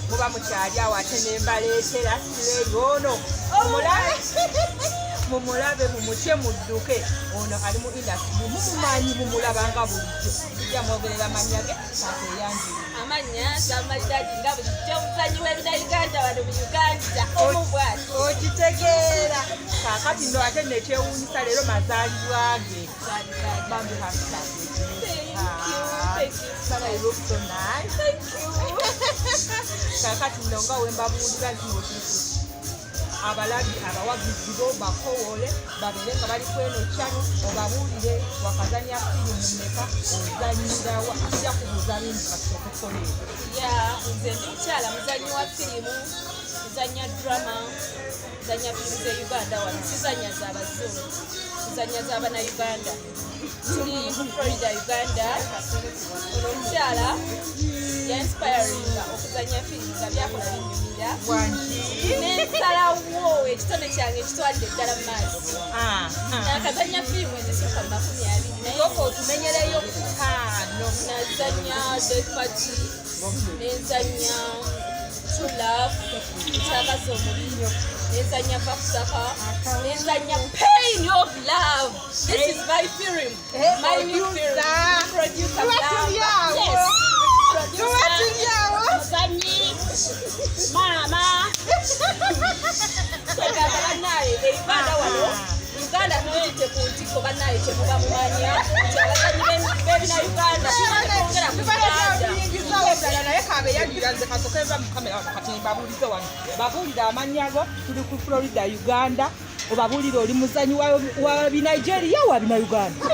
muba mukyali awo ate nembaleetera sireeyo ono mumulabe mumutye mudduke ono ali mu industry mumumanyi mumulabanga bulijjo ijja mwogerera amannya ge ateyanjiri amanya Malidadi nga bulijjo muzanyi w'ebinayuganda wano mu Uganda omubwati okitegeera kaakati no ate nekyewuunyisa leero mazaalibwa ge bambi Sarah, you look so nice. Thank you. Kakati ndonga wembabuulira zino abalabi abawagizi bo bakowole babeere nga bali kweno kyano obabuulire wakazanya firimu mmeka ozanyirawa ajja kubuuza bingi kasookukoleera nze ndi mukyala muzanyi wa firimu muzanya drama muzanya firimu ze Uganda wano sizanya z'abazungu sizanya z'abannayuganda tuli mu Florida Uganda ono omukyala yanspiringa okuzanya firimu nga byakola binyumira nensalawo ekitone kyange ekitwalire eddala mu maaso nakazanya firimu ezisukka mu 20 koko otumenyereyo kutaano nazanya Death Party nenzanya True Love ekyakaza omubinyo nenzanya Bakusaka nenzanya Pain of Love. This is my film, my new film. Producer yes. Muzanyi mama Uganda wano Uganda tuyite ku ntiko bannaye kyemuba mumanya nti abazanyi b'ebinayuganda tubaongera ku ddala naye kabeyagira nze kasokeva mu kamera wano kati mbabuulize wano babuulira amannya go tuli ku Florida Uganda obabuulire oli muzanyi wa binigeria wa binauganda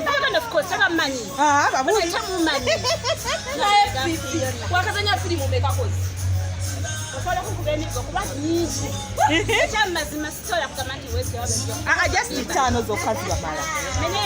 wakazanya firimu mekakozi osobola okukuba emigo kuba nyingi ekyamazima sitola kugamba nti wesi just ttaano zokka zibamala